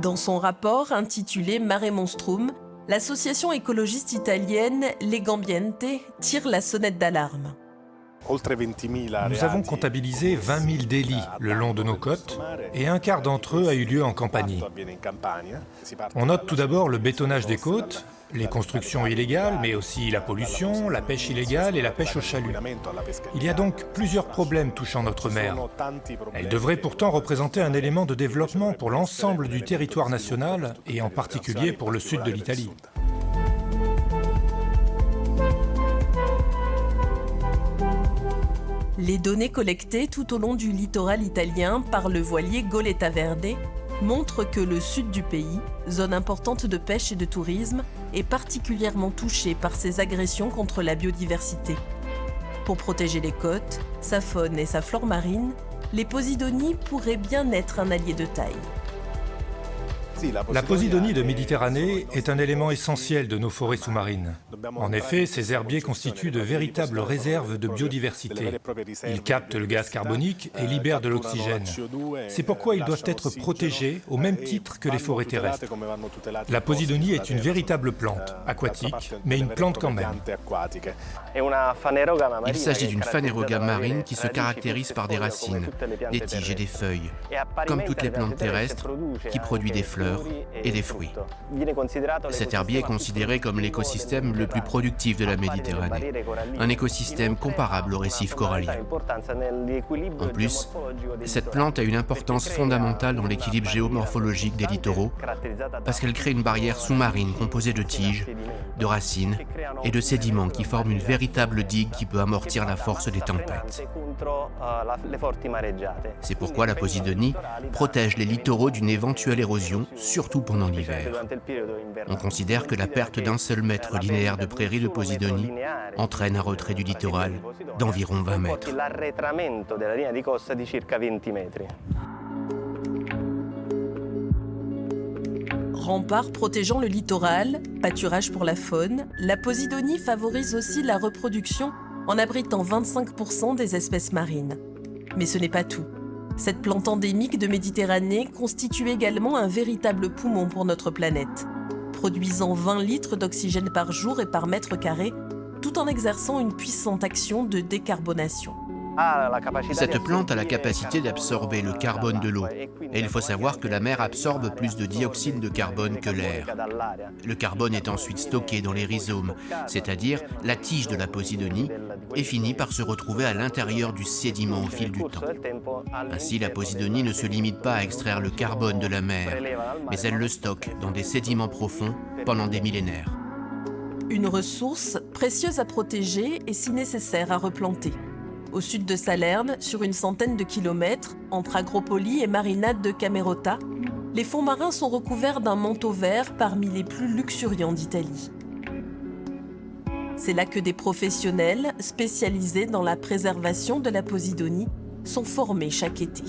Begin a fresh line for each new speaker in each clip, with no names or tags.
Dans son rapport intitulé Mare Monstrum, l'association écologiste italienne Legambiente tire la sonnette d'alarme.
Nous avons comptabilisé 20 000 délits le long de nos côtes et un quart d'entre eux a eu lieu en Campanie. On note tout d'abord le bétonnage des côtes, les constructions illégales, mais aussi la pollution, la pêche illégale et la pêche au chalut. Il y a donc plusieurs problèmes touchant notre mer. Elle devrait pourtant représenter un élément de développement pour l'ensemble du territoire national et en particulier pour le sud de l'Italie.
Les données collectées tout au long du littoral italien par le voilier Goletta Verde montrent que le sud du pays, zone importante de pêche et de tourisme, est particulièrement touché par ces agressions contre la biodiversité. Pour protéger les côtes, sa faune et sa flore marine, les Posidoni pourraient bien être un allié de taille.
La Posidonie de Méditerranée est un élément essentiel de nos forêts sous-marines. En effet, ces herbiers constituent de véritables réserves de biodiversité. Ils captent le gaz carbonique et libèrent de l'oxygène. C'est pourquoi ils doivent être protégés au même titre que les forêts terrestres. La Posidonie est une véritable plante, aquatique, mais une plante quand même.
Il s'agit d'une phanéroga marine qui se caractérise par des racines, des tiges et des feuilles, comme toutes les plantes terrestres, qui produit des fleurs et des fruits. Cet herbier est considéré comme l'écosystème le plus productif de la Méditerranée, un écosystème comparable au récif corallien. En plus, cette plante a une importance fondamentale dans l'équilibre géomorphologique des littoraux parce qu'elle crée une barrière sous-marine composée de tiges, de racines et de sédiments qui forment une véritable digue qui peut amortir la force des tempêtes. C'est pourquoi la Posidonie protège les littoraux d'une éventuelle érosion, surtout pendant l'hiver. On considère que la perte d'un seul mètre linéaire de prairie de Posidonie entraîne un retrait du littoral d'environ 20 mètres.
Rempart protégeant le littoral, pâturage pour la faune, la Posidonie favorise aussi la reproduction en abritant 25% des espèces marines. Mais ce n'est pas tout. Cette plante endémique de Méditerranée constitue également un véritable poumon pour notre planète, produisant 20 litres d'oxygène par jour et par mètre carré, tout en exerçant une puissante action de décarbonation.
Cette plante a la capacité d'absorber le carbone de l'eau. Et il faut savoir que la mer absorbe plus de dioxyde de carbone que l'air. Le carbone est ensuite stocké dans les rhizomes, c'est-à-dire la tige de la Posidonie, et finit par se retrouver à l'intérieur du sédiment au fil du temps. Ainsi, la Posidonie ne se limite pas à extraire le carbone de la mer, mais elle le stocke dans des sédiments profonds pendant des millénaires.
Une ressource précieuse à protéger et si nécessaire à replanter. Au sud de Salerne, sur une centaine de kilomètres, entre Agropoli et Marinade de Camerota, les fonds marins sont recouverts d'un manteau vert parmi les plus luxuriants d'Italie. C'est là que des professionnels spécialisés dans la préservation de la Posidonie sont formés chaque été.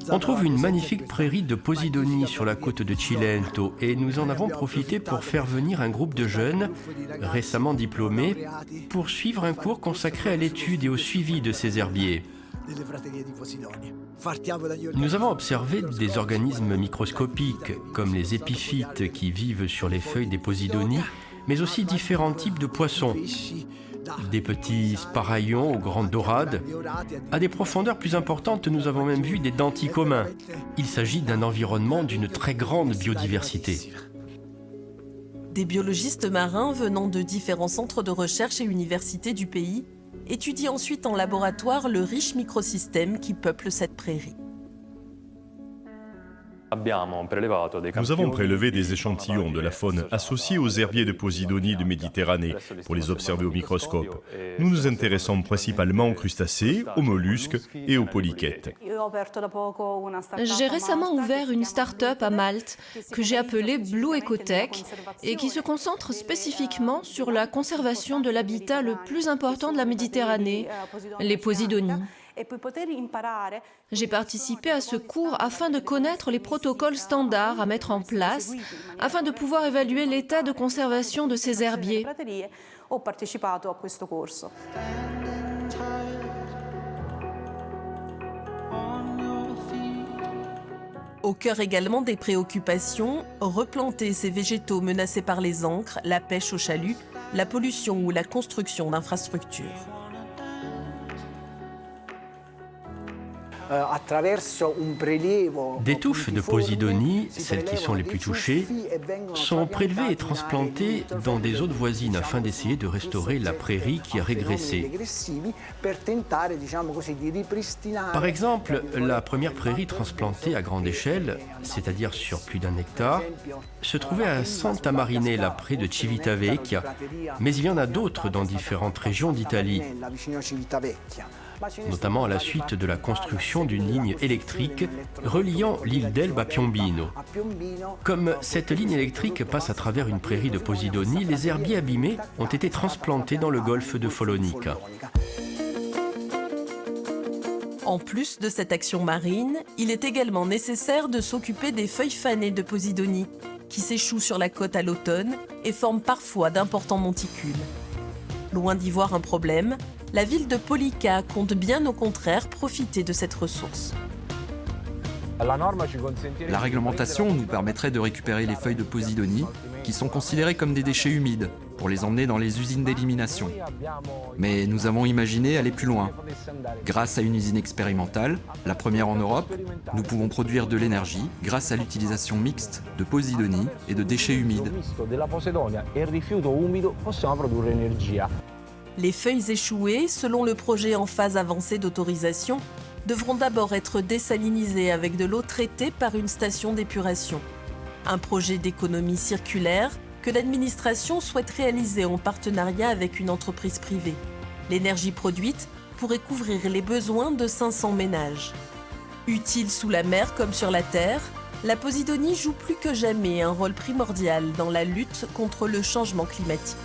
On trouve une magnifique prairie de Posidonie sur la côte de Cilento et nous en avons profité pour faire venir un groupe de jeunes, récemment diplômés, pour suivre un cours consacré à l'étude et au suivi de ces herbiers. Nous avons observé des organismes microscopiques, comme les épiphytes qui vivent sur les feuilles des Posidonies, mais aussi différents types de poissons. Des petits sparaillons aux grandes dorades. À des profondeurs plus importantes, nous avons même vu des dentis communs. Il s'agit d'un environnement d'une très grande biodiversité.
Des biologistes marins venant de différents centres de recherche et universités du pays étudient ensuite en laboratoire le riche microsystème qui peuple cette prairie.
Nous avons prélevé des échantillons de la faune associée aux herbiers de Posidonie de Méditerranée pour les observer au microscope. Nous nous intéressons principalement aux crustacés, aux mollusques et aux polychètes.
J'ai récemment ouvert une start-up à Malte que j'ai appelée Blue Ecotech et qui se concentre spécifiquement sur la conservation de l'habitat le plus important de la Méditerranée, les Posidonies. J'ai participé à ce cours afin de connaître les protocoles standards à mettre en place, afin de pouvoir évaluer l'état de conservation de ces herbiers.
Au cœur également des préoccupations, replanter ces végétaux menacés par les ancres, la pêche au chalut, la pollution ou la construction d'infrastructures.
Des touffes de Posidonie, celles qui sont les plus touchées, sont prélevées et transplantées dans des zones voisines afin d'essayer de restaurer la prairie qui a régressé. Par exemple, la première prairie transplantée à grande échelle, c'est-à-dire sur plus d'1 hectare, se trouvait à Santa Marinella, près de Civitavecchia, mais il y en a d'autres dans différentes régions d'Italie, notamment à la suite de la construction d'une ligne électrique reliant l'île d'Elbe à Piombino. Comme cette ligne électrique passe à travers une prairie de Posidonie, les herbiers abîmés ont été transplantés dans le golfe de Follonica.
En plus de cette action marine, il est également nécessaire de s'occuper des feuilles fanées de Posidonie, qui s'échouent sur la côte à l'automne et forment parfois d'importants monticules. Loin d'y voir un problème, la ville de Polica compte bien au contraire profiter de cette ressource.
La réglementation nous permettrait de récupérer les feuilles de Posidonie, qui sont considérées comme des déchets humides, pour les emmener dans les usines d'élimination. Mais nous avons imaginé aller plus loin. Grâce à une usine expérimentale, la première en Europe, nous pouvons produire de l'énergie grâce à l'utilisation mixte de Posidonie et de déchets humides.
Les feuilles échouées, selon le projet en phase avancée d'autorisation, devront d'abord être désalinisées avec de l'eau traitée par une station d'épuration. Un projet d'économie circulaire que l'administration souhaite réaliser en partenariat avec une entreprise privée. L'énergie produite pourrait couvrir les besoins de 500 ménages. Utile sous la mer comme sur la terre, la Posidonie joue plus que jamais un rôle primordial dans la lutte contre le changement climatique.